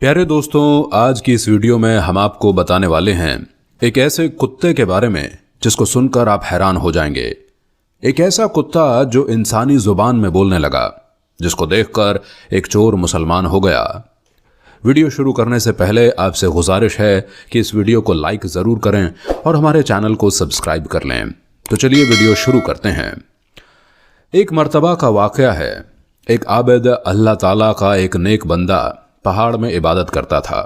प्यारे दोस्तों, आज की इस वीडियो में हम आपको बताने वाले हैं एक ऐसे कुत्ते के बारे में जिसको सुनकर आप हैरान हो जाएंगे। एक ऐसा कुत्ता जो इंसानी जुबान में बोलने लगा, जिसको देखकर एक चोर मुसलमान हो गया। वीडियो शुरू करने से पहले आपसे गुजारिश है कि इस वीडियो को लाइक ज़रूर करें और हमारे चैनल को सब्सक्राइब कर लें। तो चलिए वीडियो शुरू करते हैं। एक मर्तबा का वाक़या है। एक आबिद अल्लाह ताला का एक नेक बंदा पहाड़ में इबादत करता था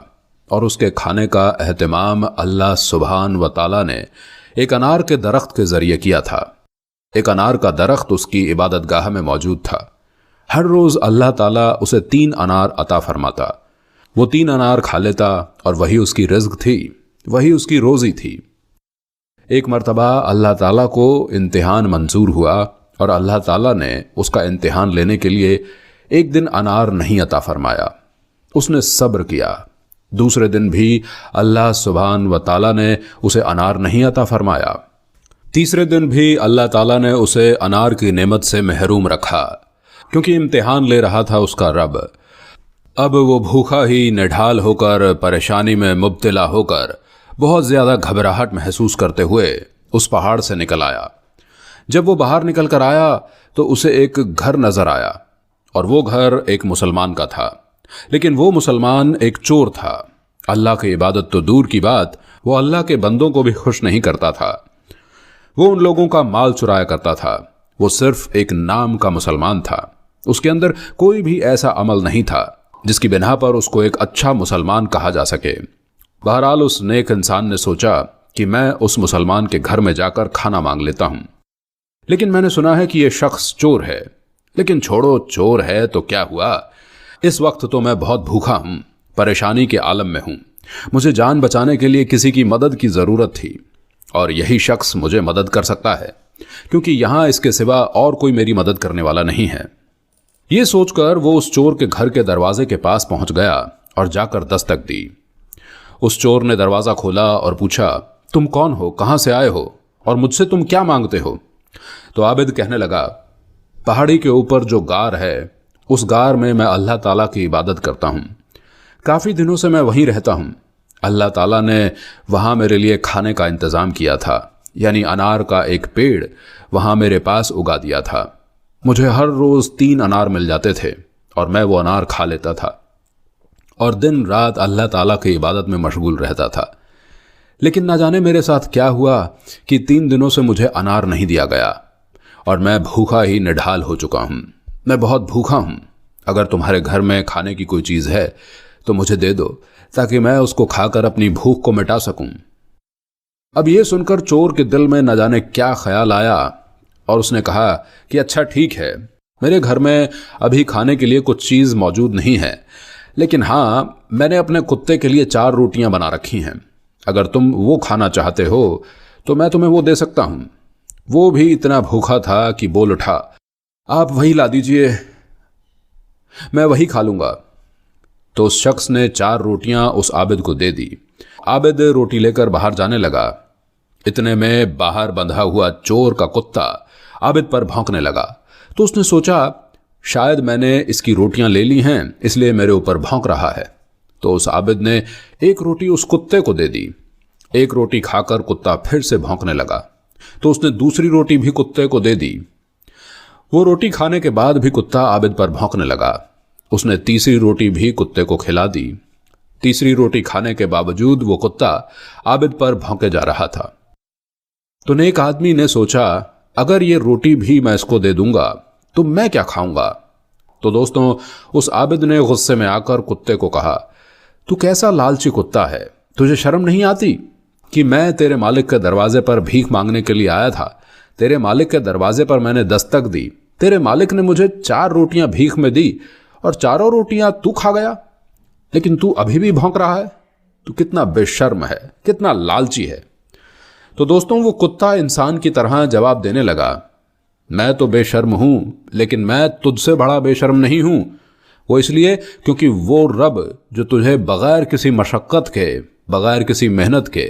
और उसके खाने का एहतमाम अल्लाह सुभान व ताला ने एक अनार के दरख्त के जरिए किया था। एक अनार का दरख्त उसकी इबादतगाह में मौजूद था। हर रोज अल्लाह ताला उसे 3 अनार अता फरमाता। वो 3 अनार खा लेता और वही उसकी रिज़्क़ थी, वही उसकी रोजी थी। एक मर्तबा अल्लाह ताला को इम्तिहान मंजूर हुआ और अल्लाह ताला ने उसका इम्तिहान लेने के लिए एक दिन अनार नहीं अता फरमाया। उसने सब्र किया। दूसरे दिन भी अल्लाह सुभान व ताला ने उसे अनार नहीं अता फरमाया। तीसरे दिन भी अल्लाह ताला ने उसे अनार की नेमत से महरूम रखा, क्योंकि इम्तिहान ले रहा था उसका रब। अब वो भूखा ही निढाल होकर, परेशानी में मुब्तला होकर, बहुत ज़्यादा घबराहट महसूस करते हुए उस पहाड़ से निकल आया। जब वो बाहर निकल कर आया तो उसे एक घर नज़र आया और वो घर एक मुसलमान का था। लेकिन वो मुसलमान एक चोर था। अल्लाह की इबादत तो दूर की बात, वो अल्लाह के बंदों को भी खुश नहीं करता था। वो उन लोगों का माल चुराया करता था। वो सिर्फ एक नाम का मुसलमान था। उसके अंदर कोई भी ऐसा अमल नहीं था जिसकी बिना पर उसको एक अच्छा मुसलमान कहा जा सके। बहरहाल उस नेक इंसान ने सोचा कि मैं उस मुसलमान के घर में जाकर खाना मांग लेता हूं। लेकिन मैंने सुना है कि यह शख्स चोर है। लेकिन छोड़ो, चोर है तो क्या हुआ, इस वक्त तो मैं बहुत भूखा हूं, परेशानी के आलम में हूं। मुझे जान बचाने के लिए किसी की मदद की ज़रूरत थी और यही शख्स मुझे मदद कर सकता है, क्योंकि यहां इसके सिवा और कोई मेरी मदद करने वाला नहीं है। ये सोचकर वो उस चोर के घर के दरवाजे के पास पहुंच गया और जाकर दस्तक दी। उस चोर ने दरवाज़ा खोला और पूछा, तुम कौन हो, कहां से आए हो और मुझसे तुम क्या मांगते हो? तो आबिद कहने लगा, पहाड़ी के ऊपर जो गार है, उस गार में मैं अल्लाह ताला की इबादत करता हूँ। काफ़ी दिनों से मैं वहीं रहता हूँ। अल्लाह ताला ने वहाँ मेरे लिए खाने का इंतज़ाम किया था, यानी अनार का एक पेड़ वहाँ मेरे पास उगा दिया था। मुझे हर रोज़ 3 अनार मिल जाते थे और मैं वो अनार खा लेता था और दिन रात अल्लाह ताला की इबादत में मशगूल रहता था। लेकिन ना जाने मेरे साथ क्या हुआ कि 3 दिनों से मुझे अनार नहीं दिया गया और मैं भूखा ही निढाल हो चुका हूँ। मैं बहुत भूखा हूं। अगर तुम्हारे घर में खाने की कोई चीज़ है तो मुझे दे दो, ताकि मैं उसको खाकर अपनी भूख को मिटा सकूं। अब यह सुनकर चोर के दिल में न जाने क्या ख्याल आया और उसने कहा कि अच्छा ठीक है, मेरे घर में अभी खाने के लिए कुछ चीज़ मौजूद नहीं है, लेकिन हाँ, मैंने अपने कुत्ते के लिए 4 रोटियां बना रखी हैं। अगर तुम वो खाना चाहते हो तो मैं तुम्हें वो दे सकता हूं। वो भी इतना भूखा था कि बोल उठा, आप वही ला दीजिए, मैं वही खा लूंगा। तो उस शख्स ने 4 रोटियां उस आबिद को दे दी। आबिद रोटी लेकर बाहर जाने लगा। इतने में बाहर बंधा हुआ चोर का कुत्ता आबिद पर भौंकने लगा। तो उसने सोचा, शायद मैंने इसकी रोटियां ले ली हैं, इसलिए मेरे ऊपर भौंक रहा है। तो उस आबिद ने एक रोटी उस कुत्ते को दे दी। एक रोटी खाकर कुत्ता फिर से भौंकने लगा। तो उसने दूसरी रोटी भी कुत्ते को दे दी। वो रोटी खाने के बाद भी कुत्ता आबिद पर भौंकने लगा। उसने तीसरी रोटी भी कुत्ते को खिला दी। तीसरी रोटी खाने के बावजूद वो कुत्ता आबिद पर भौंके जा रहा था। तो नेक आदमी ने सोचा, अगर ये रोटी भी मैं इसको दे दूंगा तो मैं क्या खाऊंगा? तो दोस्तों, उस आबिद ने गुस्से में आकर कुत्ते को कहा, तू कैसा लालची कुत्ता है, तुझे शर्म नहीं आती कि मैं तेरे मालिक के दरवाजे पर भीख मांगने के लिए आया था। तेरे मालिक के दरवाजे पर मैंने दस्तक दी। तेरे मालिक ने मुझे 4 रोटियां भीख में दी और 4 रोटियां तू खा गया, लेकिन तू अभी भी भौंक रहा है। तू कितना बेशर्म है, कितना लालची है। तो दोस्तों, वो कुत्ता इंसान की तरह जवाब देने लगा, मैं तो बेशर्म हूं, लेकिन मैं तुझसे बड़ा बेशर्म नहीं हूं। वो इसलिए क्योंकि वो रब जो तुझे बगैर किसी मशक्क़त के, बगैर किसी मेहनत के,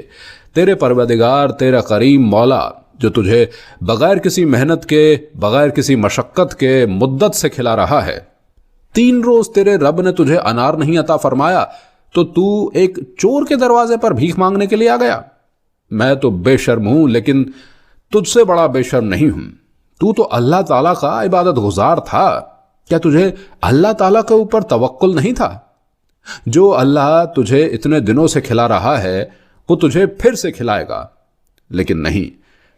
तेरे परवरदिगार, तेरा करीम मौला जो तुझे बगैर किसी मेहनत के, बगैर किसी मशक्क़त के मुद्दत से खिला रहा है। 3 रोज तेरे रब ने तुझे अनार नहीं अता फरमाया तो तू एक चोर के दरवाजे पर भीख मांगने के लिए आ गया। मैं तो बेशर्म हूं, लेकिन तुझसे बड़ा बेशर्म नहीं हूं। तू तो अल्लाह ताला का इबादत गुजार था। क्या तुझे अल्लाह ताला के ऊपर तवक्कुल नहीं था? जो अल्लाह तुझे इतने दिनों से खिला रहा है वो तुझे फिर से खिलाएगा। लेकिन नहीं,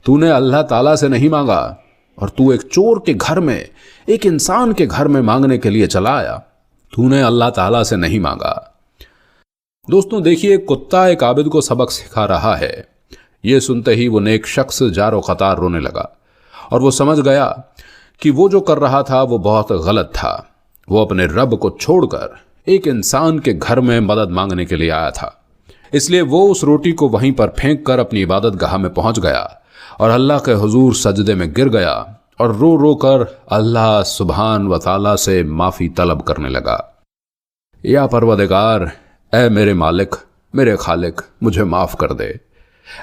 तूने अल्लाह ताला से नहीं मांगा और तू एक चोर के घर में, एक इंसान के घर में मांगने के लिए चला आया। तूने अल्लाह ताला से नहीं मांगा। दोस्तों देखिए, कुत्ता एक आबिद को सबक सिखा रहा है। यह सुनते ही वो नेक शख्स जारो कतार रोने लगा और वो समझ गया कि वो जो कर रहा था वो बहुत गलत था। वो अपने रब को छोड़कर एक इंसान के घर में मदद मांगने के लिए आया था। इसलिए वो उस रोटी को वहीं पर फेंक कर अपनी इबादत गाह में पहुंच गया और अल्लाह के हुजूर सजदे में गिर गया और रो रो कर अल्लाह सुभान व ताला से माफी तलब करने लगा। या परवरदिगार, ऐ मेरे मालिक, मेरे खालिक, मुझे माफ कर दे।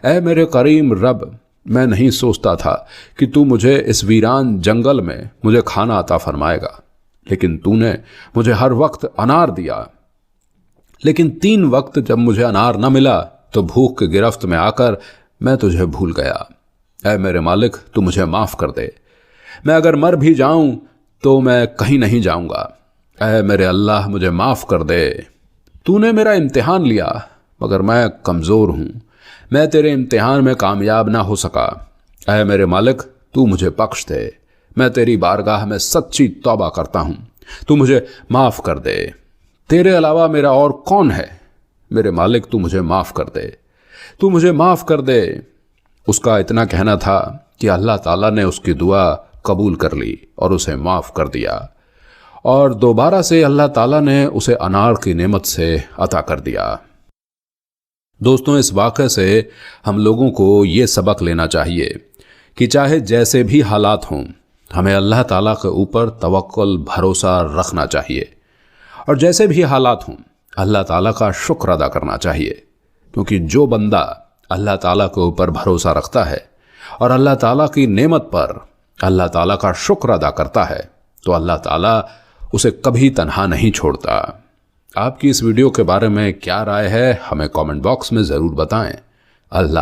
ऐ मेरे करीम रब, मैं नहीं सोचता था कि तू मुझे इस वीरान जंगल में मुझे खाना अता फरमाएगा, लेकिन तूने मुझे हर वक्त अनार दिया। लेकिन 3 वक्त जब मुझे अनार न मिला तो भूख की गिरफ्त में आकर मैं तुझे भूल गया। ऐ मेरे मालिक, तू मुझे माफ कर दे। मैं अगर मर भी जाऊं तो मैं कहीं नहीं जाऊंगा। ऐ मेरे अल्लाह, मुझे माफ कर दे। तूने मेरा इम्तिहान लिया मगर मैं कमज़ोर हूं। मैं तेरे इम्तिहान में कामयाब ना हो सका। ऐ मेरे मालिक, तू मुझे बख्श दे। मैं तेरी बारगाह में सच्ची तौबा करता हूं, तू मुझे माफ कर दे। तेरे अलावा मेरा और कौन है? मेरे मालिक, तू मुझे माफ कर दे, तू मुझे माफ कर दे। उसका इतना कहना था कि अल्लाह ताला ने उसकी दुआ कबूल कर ली और उसे माफ कर दिया और दोबारा से अल्लाह ताला ने उसे अनार की नेमत से अता कर दिया। दोस्तों, इस वाक़े से हम लोगों को ये सबक लेना चाहिए कि चाहे जैसे भी हालात हों, हमें अल्लाह ताला के ऊपर तवक्कुल, भरोसा रखना चाहिए और जैसे भी हालात हों अल्लाह ताला का शुक्र अदा करना चाहिए। क्योंकि जो बंदा अल्लाह ताला के ऊपर भरोसा रखता है और अल्लाह ताला की नेमत पर अल्लाह ताला का शुक्र अदा करता है तो अल्लाह ताला उसे कभी तन्हा नहीं छोड़ता। आपकी इस वीडियो के बारे में क्या राय है, हमें कमेंट बॉक्स में ज़रूर बताएं। अल्लाह